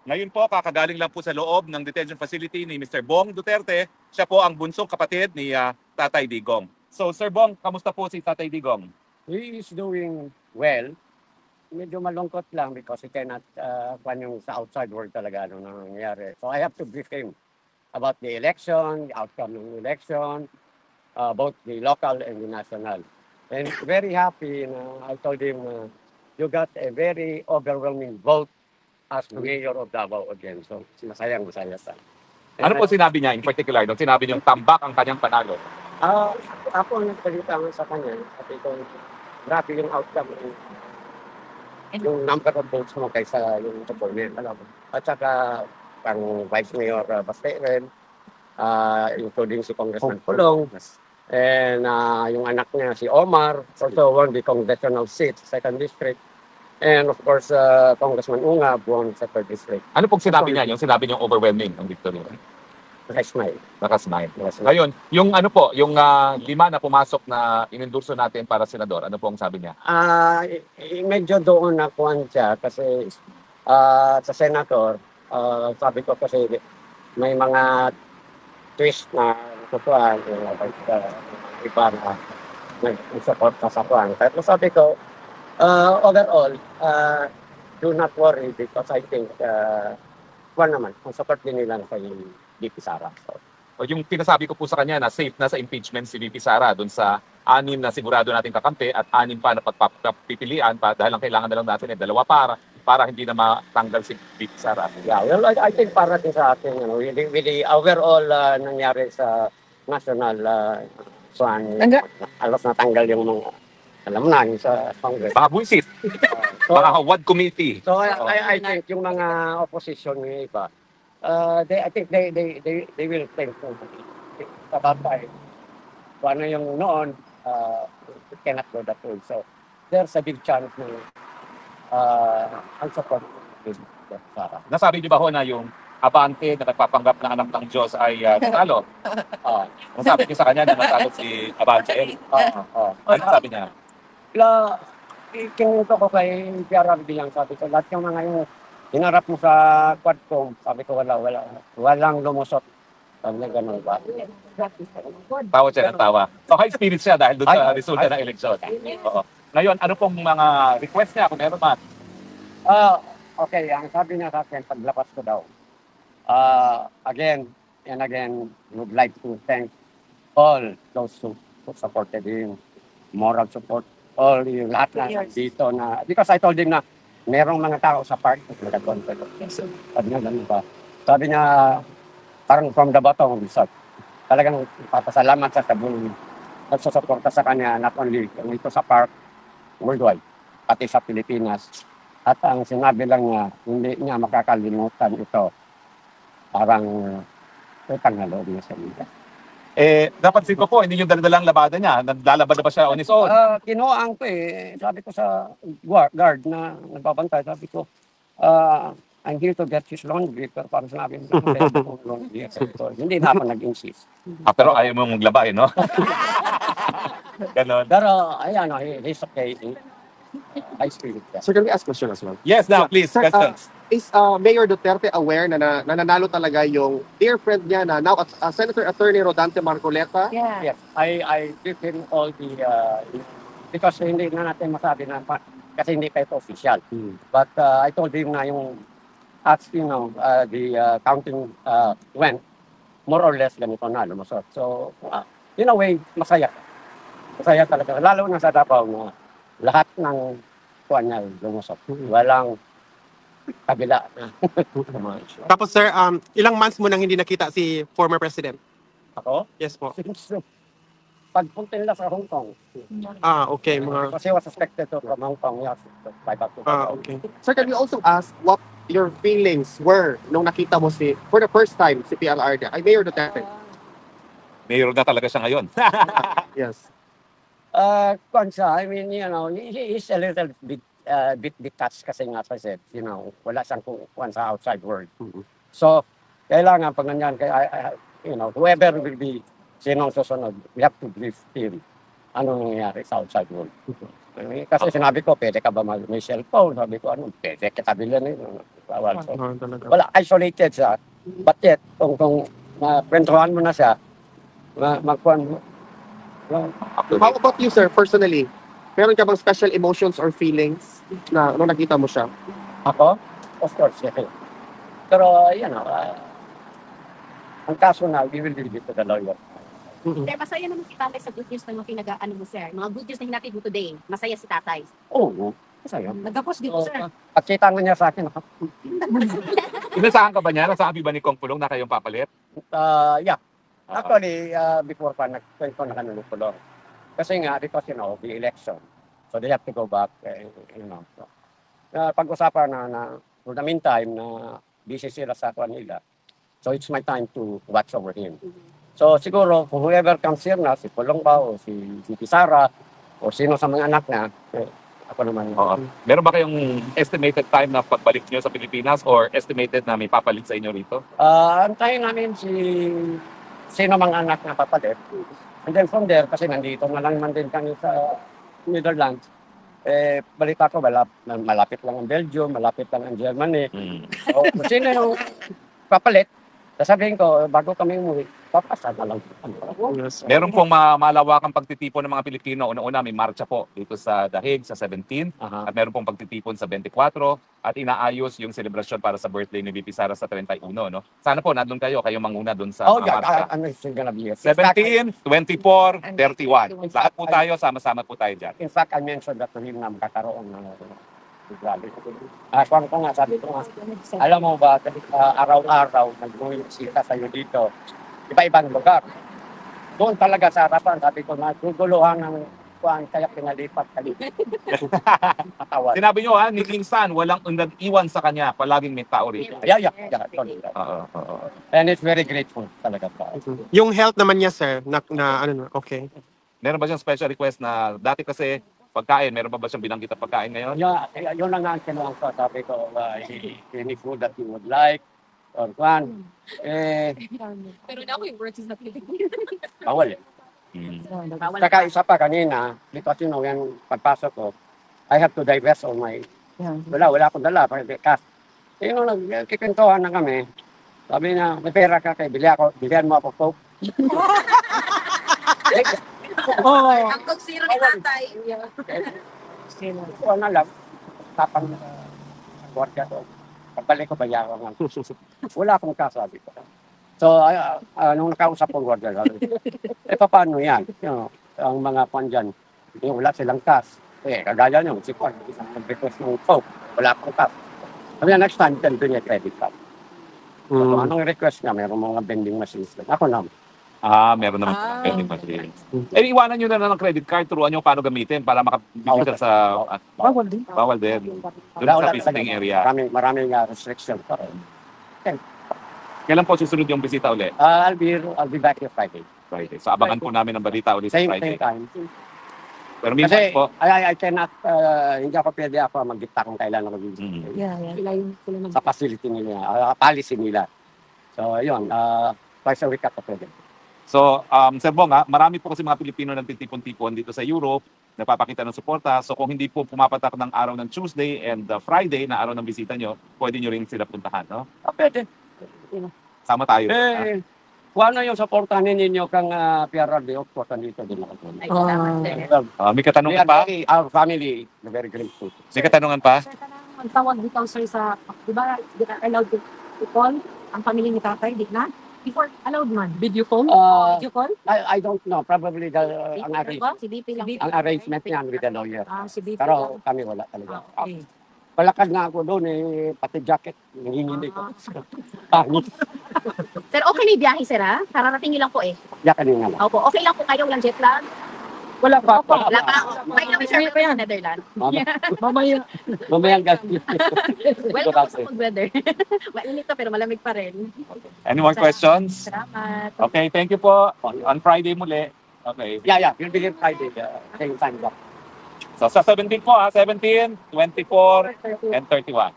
Ngayon po, kakagaling lang po sa loob ng detention facility ni Mr. Bong Duterte. Siya po ang bunsong kapatid ni Tatay Digong. So, Sir Bong, kamusta po si Tatay Digong? He is doing well. Medyo malungkot lang because he cannot yung sa outside world talaga ano nangyayari. So I have to brief him about the election, the outcome ng election, both the local and the national. And very happy na I told him you got a very overwhelming vote as mayor of Davao again. So masaya sa. Ano po sinabi niya in particular? Nung sinabi niyong tambak ang kanyang panalo? Ako ang nagsalita sa kanya, sabi ko, grabe yung outcome yung number of votes mo kaysa yung government. Alam mo. At saka, ang Vice Mayor Basteren, including si Congressman Pulong, and yung anak niya, si Omar, also won the congressional seat, 2nd District. And of course, Congressman Unga won sa 3rd District. Ano pong sinabi niya? Yung sinabi niyong overwhelming ang victory? Nakasmile. Nakasmile. Ngayon, yung ano po, yung 5 na pumasok na inendorso natin para senador, ano po ang sabi niya? Medyo doon na kuhan siya kasi sa senator, sabi ko kasi may mga twist na kukuhan, iba na nag-support na sa kuhan. Pero sabi ko, overall, do not worry because I think, kuhan naman, ang support din nila kay VP Sara. So, O yung pinasabi ko po sa kanya na safe na sa impeachment si VP Sara doon sa 6 na sigurado nating kakampi at 6 pa na pagpapipilian pa dahil ang kailangan na lang natin ay 2 para hindi na matanggal si VP Sara. yeah, well, I think para din sa atin, with the overall nangyari sa national alos natanggal yung mga, alam mo na, yung sa Congress. Mga buwisit, mga WAD committee. So I think yung mga opposition ng iba, I think they will think kapatay. Kung ano yung noon, it cannot go that way. So there's a big chance na ang support with Sara. Nasabi niyo ba ho na yung abante na nagpapanggap na anak ng Diyos ay talo? Nasabi niyo sa kanya na natalo si Abante? Ano sabi niya? Kinuto ko kay PRRD lang, sabi ko, lahat yung mga yung hinarap mo sa Quadcom, sabi ko walang lumusot. Sabi niya, ganun ba? Tawa siya ng tawa. So high spirit siya dahil doon sa resulta ng eleksyon. Oo. Ngayon, ano pong mga request niya kung meron man? Okay, ang sabi niya sa akin, paglapas ko daw. Again and again, would like to thank all those who supported him, moral support, all yung lahat na dito na, because I told him na merong mga tao sa park na nag-contact. Sabi niya, ganun ba? Sabi niya, parang from the bottom of his heart, talagang papasalamat sa tabong nagsusuporta sa kanya, not only dito sa park, worldwide, pati sa Pilipinas. At ang sinabi lang niya, hindi niya makakalimutan ito. Parang utang na loob niya sa inyo. Napansin ko po, hindi yung daladalang labada niya. Naglalabad na ba siya on his own? Kinuhaan ko sabi ko sa guard na nagbabantay, sabi ko, I'm here to get his laundry. Pero parang sinabi mo, laundry. So, hindi na ako nag-insist. Pero ayaw mo maglaba no? Ganon. Pero, ayan, he's okay. High spirit. Sir, can we ask question as well? Yes, now please, Sir, questions. Is Mayor Duterte aware na nanalo talaga yung dear friend niya na now Senator Attorney Rodante Marcoleta? Yes, I give him all the, because hindi na natin masabi na, kasi hindi pa ito official. But I told him na yung, as you know, the counting went, more or less ganito na lumusot. So, in a way, masaya. Masaya talaga. Lalo na sa Davao na lahat ng kuwan niya lumusot. Walang kabila na. Tapos sir, ilang months mo nang hindi nakita si former president? Ako? Yes po. Pagpunta nila sa Hong Kong. Okay. Kasi was suspected to from Hong Kong. Yes, Okay. Sir, can we also ask what your feelings were nung nakita mo for the first time si PRRD ay Mayor Duterte? Mayor na talaga siya ngayon. Yes. Kwanza, I mean, he is a little bit detached kasi nga, as I said, wala siyang kuwan sa outside world. So, kailangan pag nanyan, whoever will be sinong susunod, we have to brief him ano nangyayari sa outside world. Kasi sinabi ko, pwede ka ba may cellphone? Sabi ko, pwede kita bilhin Bawal. So, Oh, talaga. wala, isolated siya. But yet, kung kwentuhan mo na siya, magkuhan mo. How about you, sir, personally? Meron ka bang special emotions or feelings na nung nakita mo siya? Ako? Of course, yeah. Pero, ang kaso na, we will leave it to the lawyer. Sir, masaya naman si tatay sa good news na mga ano mo, sir. Mga good news na hinatid mo today. Masaya si tatay. Oo, masaya. Nagkapos dito, sir. At kita nga niya sa akin, Inasahan ka ba niya? Nasabi ba ni Kong Pulong na kayong papalit? yeah. Actually, before pa, nagkwento na kami ng kulong. Kasi nga, because, the election. So, they have to go back, So, pag-usapan na, for the meantime, na busy sila sa nila. So, it's my time to watch over him. So, siguro, kung whoever comes here na, si Pulong ba, o si Sara, o sino sa mga anak na, ako naman. Oo. Meron ba kayong estimated time na pagbalik niyo sa Pilipinas or estimated na may papalit sa inyo rito? Antayin namin sino mga anak na papalit. And then from there, kasi nandito na lang man din kami sa Netherlands, balita ko, malapit lang ang Belgium, malapit lang ang Germany. So, kung sino yung papalit, sasabihin ko, bago kami umuwi, papasa na lang. Yes. Meron pong malawakang pagtitipon ng mga Pilipino. Una-una, may marcha po dito sa Dahig sa 17 Aha. at meron pong pagtitipon sa 24 at inaayos yung selebrasyon para sa birthday ni VP Sara sa 31, no? Sana po nandun kayo manguna doon sa marcha. Ano is gonna be? 17, 24, 31. Lahat po tayo, sama-sama po tayo dyan. In fact, I mentioned that to him na magkakaroon ng grabe. Kung ko nga, sabi ko nga, alam mo ba, araw-araw, nag-uwisita sa'yo dito, iba-ibang lugar. Doon talaga sa harapan, sabi ko, naguguluhan ng kuhan, kaya pinalipat kalipat. Patawad. Sinabi nyo ni King San, walang nag-iwan sa kanya, palaging may tao rito. Yeah. Oo. And it's very grateful talaga pa. Yung health naman niya, sir, okay. Meron ba siyang special request na dati kasi pagkain, meron ba siyang binanggit na pagkain ngayon? Yeah, yun lang ang kinuha ko. Sabi ko, any food that you would like, or kuhan, Pero na ako yung words is not living. bawal eh. Bawal. Saka isa pa kanina, because yan, pagpasok ko, I have to divest all my, wala akong dala, cash. Nung nagkikwentuhan na kami, sabi na, may pera ka kay bilihan mo ako Coke. Ang kogsiro ni tatay. So, na lang, tapang gwardiya to. Pagbalik ko, baya ko nga. Wala akong kasabi ko. So, nung nakausap ko gwardiya, sabi, paano yan? Ang mga pan dyan, wala silang cash. Kagaya nyo, si Kwan, isang nag-request ng Coke, wala akong cash. Sabi na, next time, then doon yung credit card. So, anong request niya? Mayroong mga vending machines. Ako naman. Meron naman vending machines. Iwanan nyo na lang ng credit card, turuan nyo paano gamitin para makabibig ka sa... Bawal din. Bawal din. Doon sa visiting area. Maraming restriction pa rin. Kailan po susunod yung bisita ulit? I'll be back here Friday. Friday. So abangan po namin ang balita ulit sa Same Friday. time. Pero minsan Kasi po, I cannot, hindi ako pwede ako mag-dicta kung kailan ako mag-visit. Sila Sa facility nila, policy nila. So, yun, twice a week ako pwede. so Sir Bong, marami po kasi mga Pilipino nang titipon-tipon dito sa Europe, nagpapakita ng suporta. So kung hindi po pumapatak ng araw ng Tuesday and Friday na araw ng bisita nyo, pwede nyo rin sila puntahan, no? Pwede. Sama tayo. Kung ano yung supportahan ninyo kang PRRD, of course, nandito din ako. Ay, salamat, sir. May We katanungan are pa? our family, very grateful. May katanungan pa? Sir, ang tawag dito, sir, sa, di ba, di ka allowed to call ang pamilya ni tatay, di na? Before, allowed man. Video call? Video call? I don't know, probably Si DP lang. ang arrangement niyan with the lawyer. Si DP Pero lang. kami wala talaga. Okay. Palakad nga ako doon pati jacket, nanginginig ko. Pangit. Sir, okay na yung biyahe, sir, ha? Kararating niyo lang po eh. Yakan nga lang. Opo, okay lang po kayo, walang jet lag. Wala pa. Opo, wala pa. Kayo naman, sir, sa Netherlands. Mamayang gabi. Welcome sa good weather. Mainit to, pero malamig pa rin. Any more questions? Salamat. Okay, thank you po. On Friday muli. Okay. Yeah. You'll be here Friday. Same time. So sa 17 po 17, 24, and 31.